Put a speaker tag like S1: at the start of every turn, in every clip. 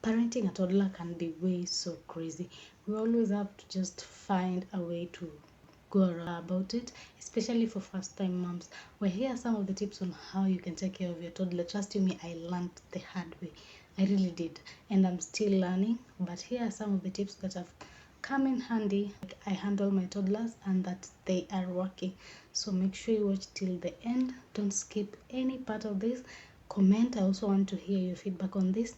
S1: Parenting a toddler can be way so crazy. We always have to just find a way to go about it, especially for first time moms. Well, here are some of the tips on how you can take care of your toddler. Trust you me, I learned the hard way. I really did, and I'm still learning. But here are some of the tips that have come in handy. Like I handle my toddlers and that they are working. So make sure you watch till the end. Don't skip any part of this. Comment. I also want to hear your feedback on this.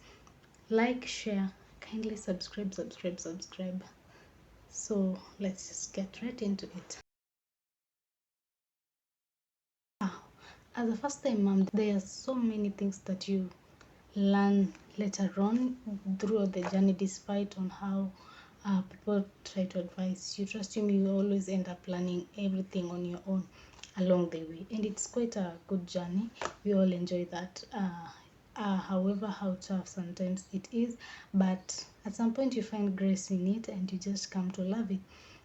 S1: Like, share, kindly subscribe. So let's just get right into it. As a first time mom, there are so many things that you learn later on throughout the journey, despite on how people try to advise you. Trust me, you always end up learning everything on your own along the way, and it's quite a good journey. We all enjoy that. However, how tough sometimes it is, but at some point you find grace in it and you just come to love it.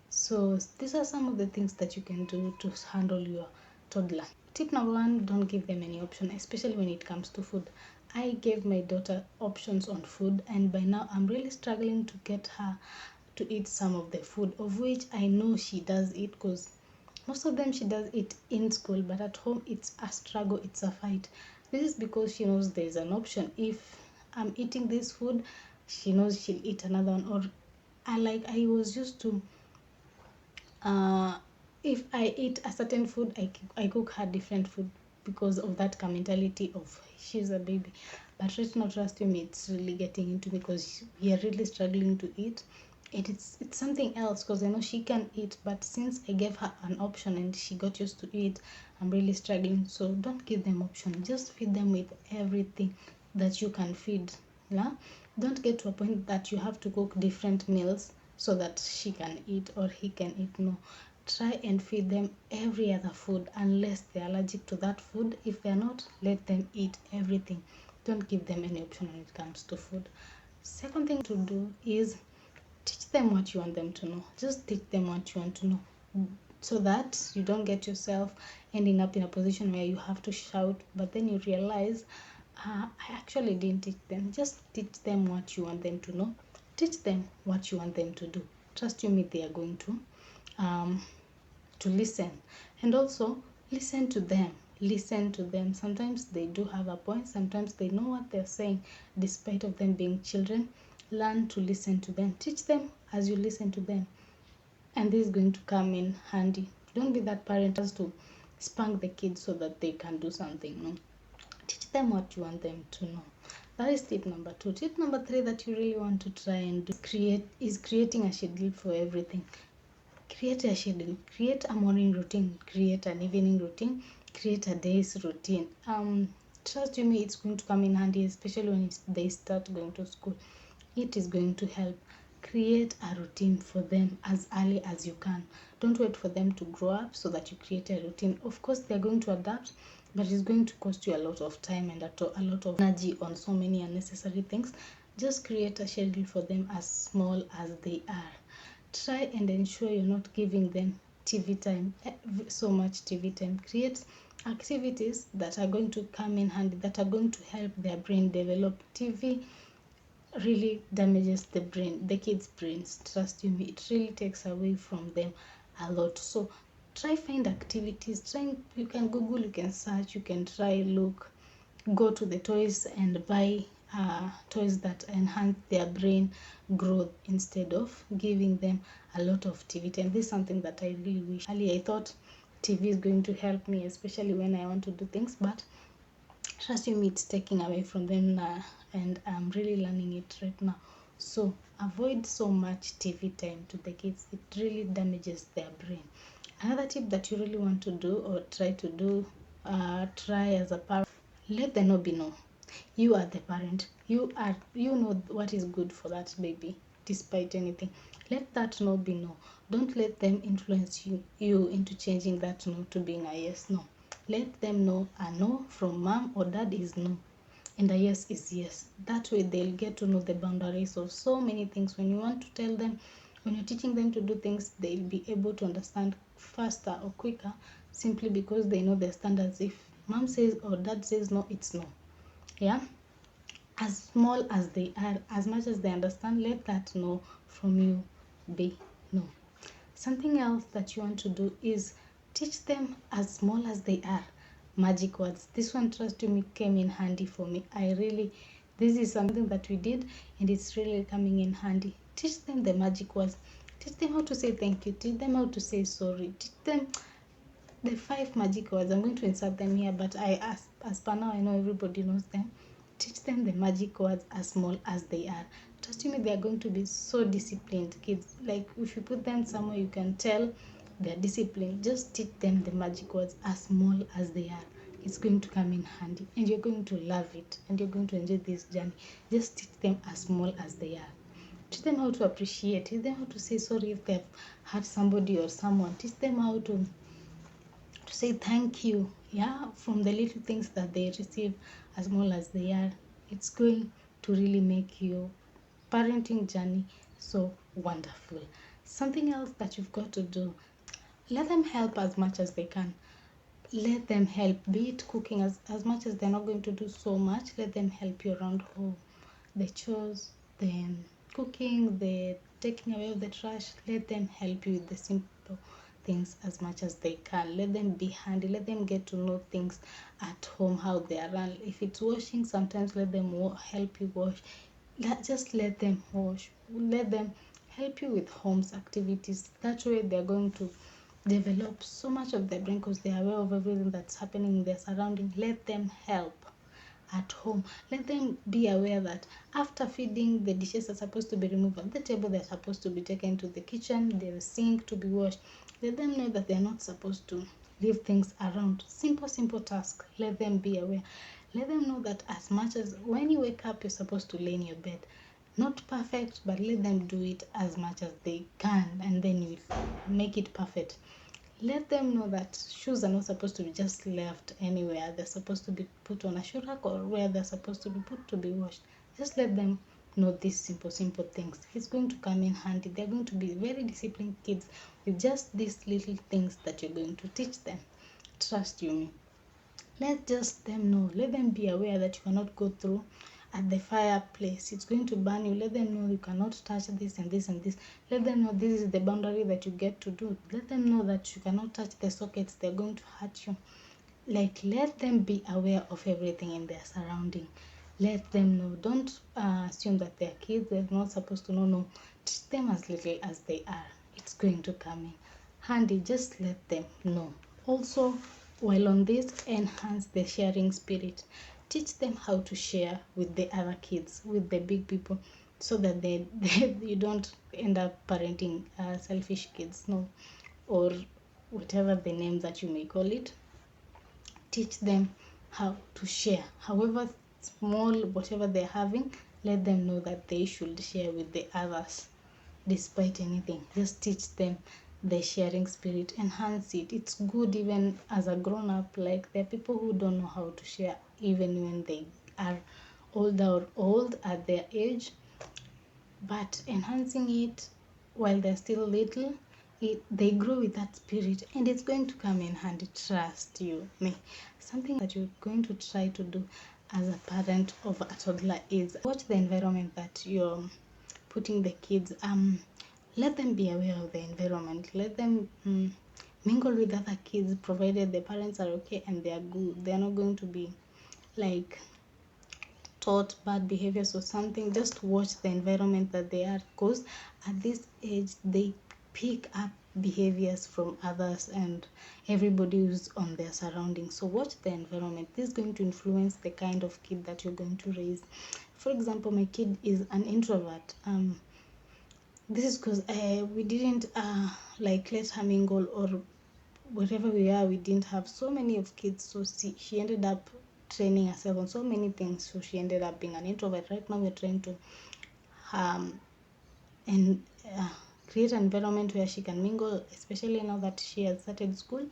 S1: So these are some of the things that you can do to handle your toddler. Tip number one, don't give them any option, especially when it comes to food. I gave my daughter options on food, and by now I'm really struggling to get her to eat some of the food, of which I know she does eat, because most of them she does it in school, but at home it's a struggle, it's a fight. This is because she knows there's an option. If I'm eating this food, she knows she'll eat another one. Or I was used to if I eat a certain food, I cook her different food because of that mentality of she's a baby. But right now, trust me, it's really getting into me because we are really struggling to eat. It's something else because I know she can eat, but since I gave her an option and she got used to it, I'm really struggling. So don't give them option. Just feed them with everything that you can feed. Yeah, don't get to a point that you have to cook different meals so that she can eat or he can eat. No, try and feed them every other food unless they're allergic to that food. If they're not, let them eat everything. Don't give them any option when it comes to food. Second thing to do is teach them what you want them to know. Just teach them what you want to know, so that you don't get yourself ending up in a position where you have to shout, but then you realize I actually didn't teach them. Just teach them what you want them to know. Teach them what you want them to do. Trust you me, they are going to listen. And also listen to them. Listen to them. Sometimes they do have a point. Sometimes they know what they're saying, despite of them being children. Learn to listen to them. Teach them as you listen to them, and this is going to come in handy. Don't be that parent as to spank the kids so that they can do something. No, teach them what you want them to know. That is tip number two. Tip number three that you really want to try and do is creating a schedule for everything. Create a schedule. Create a morning routine. Create an evening routine. Create a day's routine. Trust you me, it's going to come in handy, especially when they start going to school. It is going to help. Create a routine for them as early as you can. Don't wait for them to grow up so that you create a routine. Of course, they're going to adapt, but it's going to cost you a lot of time and a lot of energy on so many unnecessary things. Just create a schedule for them as small as they are. Try and ensure you're not giving them TV time, so much TV time. Create activities that are going to come in handy, that are going to help their brain develop. TV really damages the kids' brains. Trust you me, it really takes away from them a lot. So try find activities. You can Google, you can search, you can try look, go to the toys and buy toys that enhance their brain growth instead of giving them a lot of TV time. This is something that I really wish. Earlier I thought TV is going to help me, especially when I want to do things, but trust me, it's taking away from them now, and I'm really learning it right now. So avoid so much TV time to the kids. It really damages their brain. Another tip that you really want to do or try to do, try as a parent, let the no be no. You are the parent. You know what is good for that baby, despite anything. Let that no be no. Don't let them influence you into changing that no to being a yes no. Let them know a no from mom or dad is no, and a yes is yes. That way they'll get to know the boundaries of so many things. When you want to tell them, when you're teaching them to do things, they'll be able to understand faster or quicker, simply because they know the standards. If mom says or dad says no, it's no. Yeah. as small as they are, as much as they understand, let that no from you be no. Something else that you want to do is teach them as small as they are magic words. This one, trust me, came in handy for me. This is something that we did and it's really coming in handy. Teach them the magic words. Teach them how to say thank you. Teach them how to say sorry. Teach them the 5 magic words. I'm going to insert them here, but as per now I know everybody knows them. Teach them the magic words as small as they are. Trust me, they are going to be so disciplined kids. Like if you put them somewhere you can tell they're disciplined. Just teach them the magic words as small as they are. It's going to come in handy and you're going to love it and you're going to enjoy this journey. Just teach them as small as they are. Teach them how to appreciate. Teach them how to say sorry if they've hurt somebody or someone. Teach them how to say thank you, yeah, from the little things that they receive, as small as they are. It's going to really make your parenting journey so wonderful. Something else that you've got to do, let them help as much as they can. Let them help, be it cooking, as much as they're not going to do so much. Let them help you around home, the chores, the cooking, the taking away of the trash. Let them help you with the simple things as much as they can. Let them be handy. Let them get to know things at home, how they are run. If it's washing, sometimes let them help you wash. Just let them wash. Let them help you with home's activities. That way they're going to develop so much of their brain because they're aware of everything that's happening in their surrounding. Let them help at home. Let them be aware that after feeding, the dishes are supposed to be removed at the table. They're supposed to be taken to the kitchen, the sink to be washed. Let them know that they're not supposed to leave things around. Simple task. Let them be aware. Let them know that as much as when you wake up, you're supposed to lay in your bed. Not perfect, but let them do it as much as they can, and then you make it perfect. Let them know that shoes are not supposed to be just left anywhere. They're supposed to be put on a shoe rack or where they're supposed to be put to be washed. Just let them know these simple things. It's going to come in handy. They're going to be very disciplined kids with just these little things that you're going to teach them. Trust you me. Let just them know. Let them be aware that you cannot go through at the fireplace. It's going to burn you. Let them know you cannot touch this and this and this. Let them know this is the boundary that you get to do. Let them know that you cannot touch the sockets. They're going to hurt you. Like, let them be aware of everything in their surrounding. Let them know. Don't assume that they're kids. They're not supposed to know. No. Teach them as little as they are. It's going to come in handy. Just let them know. Also, while on this, enhance the sharing spirit. Teach them how to share with the other kids, with the big people, so that you don't end up parenting selfish kids, no, or whatever the name that you may call it. Teach them how to share, however small, whatever they're having. Let them know that they should share with the others despite anything. Just teach them the sharing spirit. Enhance it. It's good even as a grown up. Like, there are people who don't know how to share even when they are old at their age, but enhancing it while they're still little, they grow with that spirit and it's going to come in handy. Trust you me. Something that you're going to try to do as a parent of a toddler is watch the environment that you're putting the kids. Let them be aware of the environment. Let them mingle with other kids, provided the parents are okay and they are good. They are not going to be like taught bad behaviors or something. Just watch the environment that they are, because at this age they pick up behaviors from others and everybody who's on their surroundings. So watch the environment. This is going to influence the kind of kid that you're going to raise. For example, my kid is an introvert. This is because we didn't like let her mingle, or wherever we are we didn't have so many of kids, so she ended up training herself on so many things, so she ended up being an introvert. Right now we're trying to and create an environment where she can mingle, especially now that she has started school.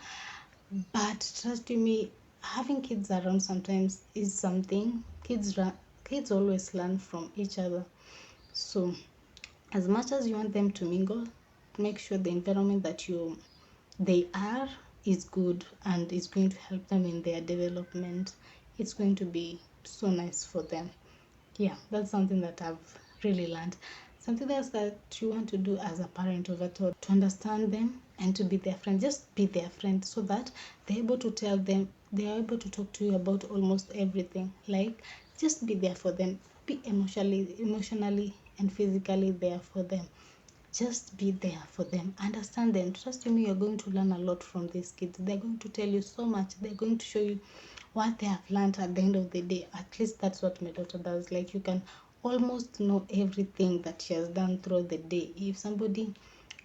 S1: But trust me, having kids around sometimes is something. Kids always learn from each other. So as much as you want them to mingle, make sure the environment that they are is good and is going to help them in their development. It's going to be so nice for them. Yeah, that's something that I've really learned. Something else that you want to do as a parent of a toddler, to understand them and to be their friend. Just be their friend so that they're able to tell them, they are able to talk to you about almost everything. Like, just be there for them. Be emotionally and physically there for them. Just be there for them, understand them. Trust me, you're going to learn a lot from these kids. They're going to tell you so much. They're going to show you what they have learned at the end of the day. At least that's what my daughter does. Like, you can almost know everything that she has done throughout the day. If somebody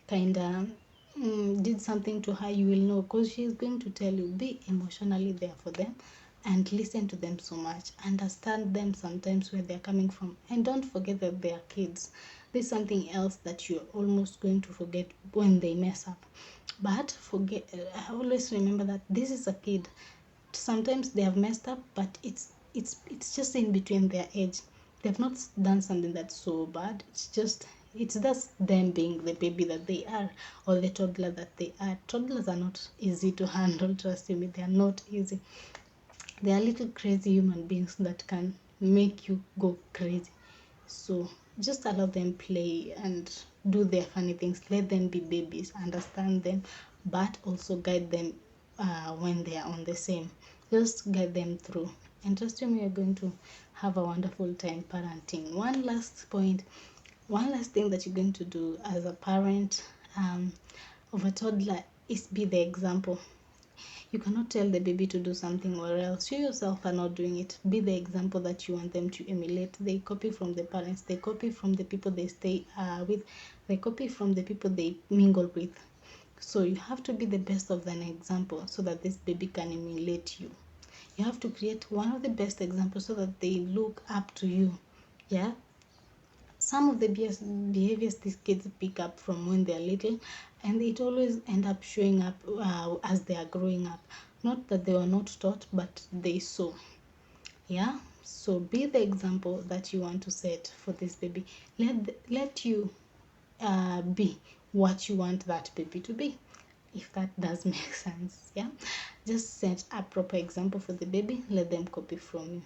S1: kind of did something to her, you will know, because she is going to tell you. Be emotionally there for them and listen to them so much. Understand them sometimes where they're coming from, and don't forget that they are kids. There's something else that you're almost going to forget when they mess up. But forget, always remember that this is a kid. Sometimes they have messed up, but it's just in between their age. They've not done something that's so bad. It's just them being the baby that they are, or the toddler that they are. Toddlers are not easy to handle, trust me, they are not easy. They are little crazy human beings that can make you go crazy. So just allow them play and do their funny things. Let them be babies, understand them, but also guide them when they are on the same. Just guide them through. And trust me, you're going to have a wonderful time parenting. One last thing that you're going to do as a parent of a toddler is be the example. You cannot tell the baby to do something or else you yourself are not doing it. Be the example that you want them to emulate. They copy from the parents, they copy from the people they stay with, they copy from the people they mingle with. So you have to be the best of an example so that this baby can emulate you. You have to create one of the best examples so that they look up to you. Yeah, some of the behaviors these kids pick up from when they're little, and it always end up showing up as they are growing up. Not that they were not taught, but they saw. Yeah, so be the example that you want to set for this baby. Let you be what you want that baby to be, if that does make sense. Yeah, just set a proper example for the baby, let them copy from you.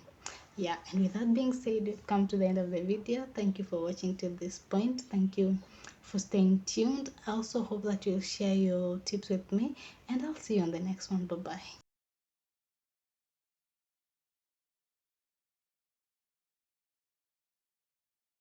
S1: Yeah, and with that being said, we've come to the end of the video. Thank you for watching till this point. Thank you for staying tuned. I also hope that you'll share your tips with me, and I'll see you on the next one. Bye bye.